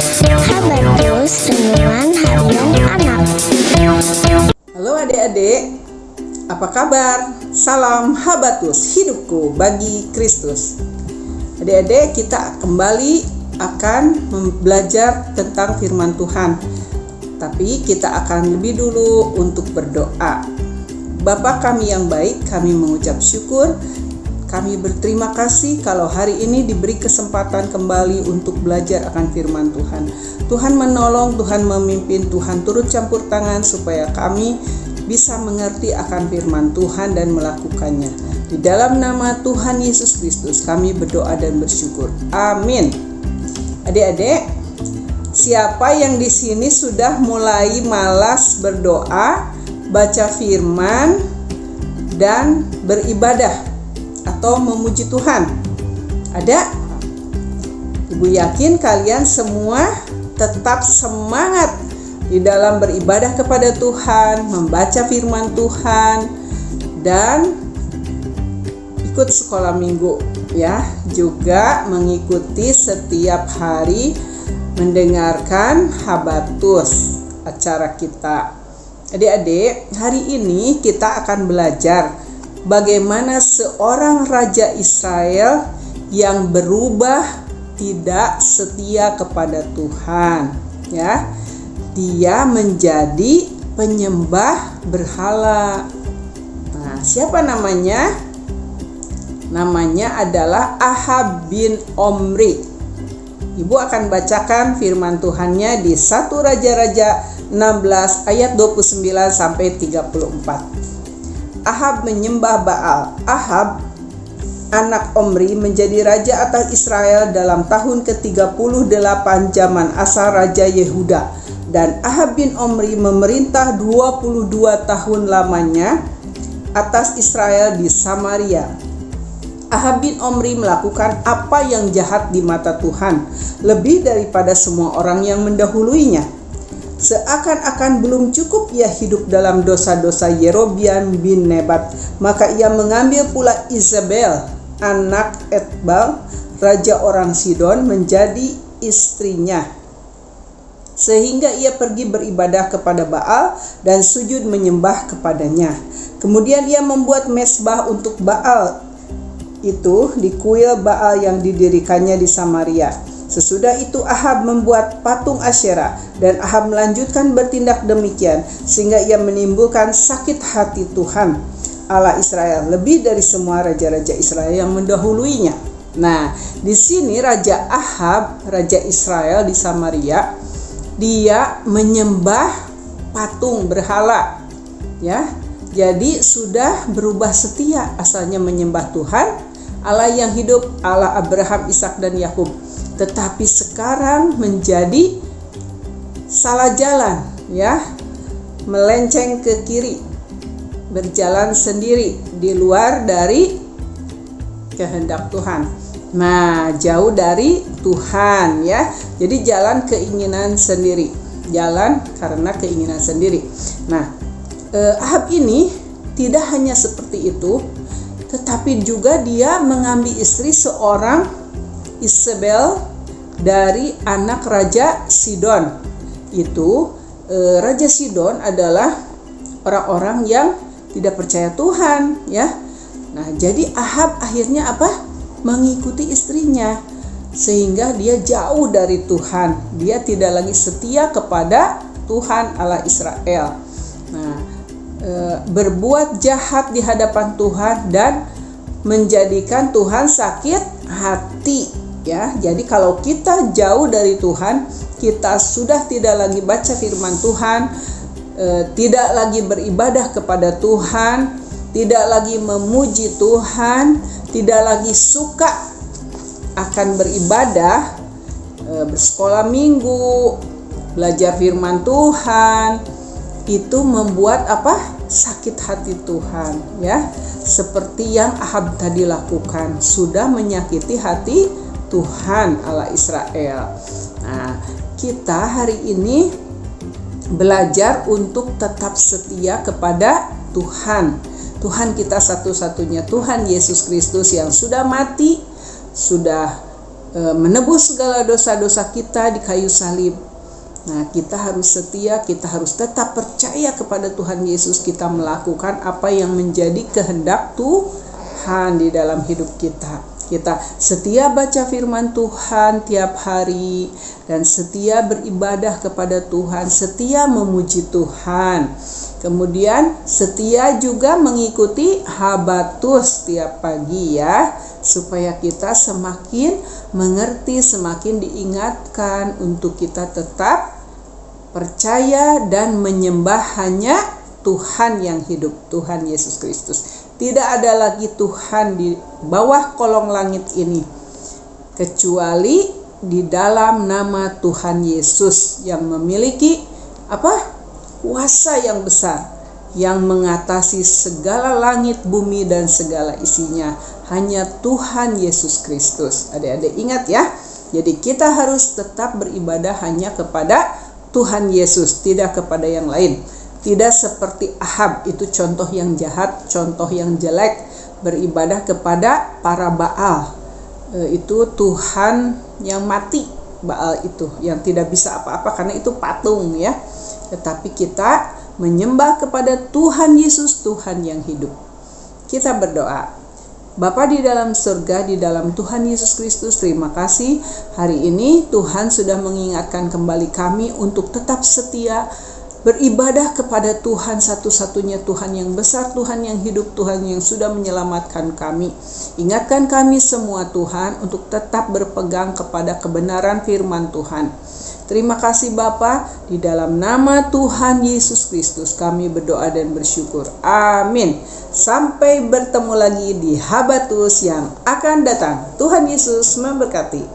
Habatus Renungan Harian Anak. Halo adik-adik, apa kabar? Salam Habatus, hidupku bagi Kristus. Adik-adik, kita kembali akan belajar tentang firman Tuhan. Tapi kita akan lebih dulu untuk berdoa. Bapa kami yang baik, kami mengucap syukur. Kami berterima kasih kalau hari ini diberi kesempatan kembali untuk belajar akan firman Tuhan. Tuhan menolong, Tuhan memimpin, Tuhan turut campur tangan supaya kami bisa mengerti akan firman Tuhan dan melakukannya. Di dalam nama Tuhan Yesus Kristus kami berdoa dan bersyukur. Amin. Adik-adik, siapa yang di sini sudah mulai malas berdoa, baca firman, dan beribadah atau memuji Tuhan? Ada? Ibu yakin kalian semua tetap semangat di dalam beribadah kepada Tuhan, membaca firman Tuhan, dan ikut sekolah minggu ya, juga mengikuti setiap hari mendengarkan Habatus, acara kita. Adik-adik, hari ini kita akan belajar bagaimana seorang raja Israel yang berubah tidak setia kepada Tuhan, ya. Dia menjadi penyembah berhala. Nah, siapa namanya? Namanya adalah Ahab bin Omri. Ibu akan bacakan firman Tuhannya di 1 Raja-Raja 16 ayat 29 sampai 34. Ahab menyembah Baal. Ahab, anak Omri, menjadi raja atas Israel dalam tahun ke-38 zaman Asa Raja Yehuda. Dan Ahab bin Omri memerintah 22 tahun lamanya atas Israel di Samaria. Ahab bin Omri melakukan apa yang jahat di mata Tuhan, lebih daripada semua orang yang mendahuluinya. Seakan-akan belum cukup ia hidup dalam dosa-dosa Yerobeam bin Nebat, maka ia mengambil pula Izebel, anak Etbal, raja orang Sidon, menjadi istrinya. Sehingga ia pergi beribadah kepada Baal dan sujud menyembah kepadanya. Kemudian ia membuat mezbah untuk Baal itu di kuil Baal yang didirikannya di Samaria. Sesudah itu Ahab membuat patung Asyera, dan Ahab melanjutkan bertindak demikian sehingga ia menimbulkan sakit hati Tuhan Allah Israel lebih dari semua raja-raja Israel yang mendahuluinya. Nah, di sini Raja Ahab, raja Israel di Samaria, dia menyembah patung berhala, ya. Jadi sudah berubah setia, asalnya menyembah Tuhan Allah yang hidup, Allah Abraham, Ishak dan Yakub. Tetapi sekarang menjadi salah jalan, ya, melenceng ke kiri, berjalan sendiri di luar dari kehendak Tuhan. Nah, jauh dari Tuhan, ya. Jadi jalan keinginan sendiri, jalan karena keinginan sendiri. Nah, Ahab ini tidak hanya seperti itu, tetapi juga dia mengambil istri seorang Izebel dari anak Raja Sidon. Itu Raja Sidon adalah orang-orang yang tidak percaya Tuhan, ya. Nah, jadi Ahab akhirnya apa? Mengikuti istrinya, sehingga dia jauh dari Tuhan. Dia tidak lagi setia kepada Tuhan Allah Israel. Nah, berbuat jahat di hadapan Tuhan dan menjadikan Tuhan sakit hati. Ya, jadi kalau kita jauh dari Tuhan, kita sudah tidak lagi baca firman Tuhan, tidak lagi beribadah kepada Tuhan, tidak lagi memuji Tuhan, tidak lagi suka akan beribadah, bersekolah minggu, belajar firman Tuhan, itu membuat apa? Sakit hati Tuhan, ya. Seperti yang Ahab tadi lakukan, sudah menyakiti hati Tuhan Allah Israel. Nah, kita hari ini belajar untuk tetap setia kepada Tuhan. Tuhan kita satu-satunya, Tuhan Yesus Kristus yang sudah mati, sudah menebus segala dosa-dosa kita di kayu salib. Nah, kita harus setia, kita harus tetap percaya kepada Tuhan Yesus. Kita melakukan apa yang menjadi kehendak Tuhan di dalam hidup kita. Kita setia baca firman Tuhan tiap hari, dan setia beribadah kepada Tuhan, setia memuji Tuhan. Kemudian setia juga mengikuti habatus tiap pagi ya, supaya kita semakin mengerti, semakin diingatkan untuk kita tetap percaya dan menyembah hanya Tuhan yang hidup, Tuhan Yesus Kristus. Tidak ada lagi Tuhan di bawah kolong langit ini kecuali di dalam nama Tuhan Yesus yang memiliki kuasa yang besar, yang mengatasi segala langit, bumi, dan segala isinya. Hanya Tuhan Yesus Kristus. Adik-adik ingat ya. Jadi kita harus tetap beribadah hanya kepada Tuhan Yesus, tidak kepada yang lain. Tidak seperti Ahab, itu contoh yang jahat, contoh yang jelek, beribadah kepada para Baal. Itu Tuhan yang mati, Baal itu, yang tidak bisa apa-apa karena itu patung ya. Tetapi kita menyembah kepada Tuhan Yesus, Tuhan yang hidup. Kita berdoa. Bapa di dalam surga, di dalam Tuhan Yesus Kristus, terima kasih hari ini Tuhan sudah mengingatkan kembali kami untuk tetap setia beribadah kepada Tuhan satu-satunya, Tuhan yang besar, Tuhan yang hidup, Tuhan yang sudah menyelamatkan kami. Ingatkan kami semua Tuhan untuk tetap berpegang kepada kebenaran firman Tuhan. Terima kasih Bapa, di dalam nama Tuhan Yesus Kristus kami berdoa dan bersyukur. Amin. Sampai bertemu lagi di Habatus yang akan datang. Tuhan Yesus memberkati.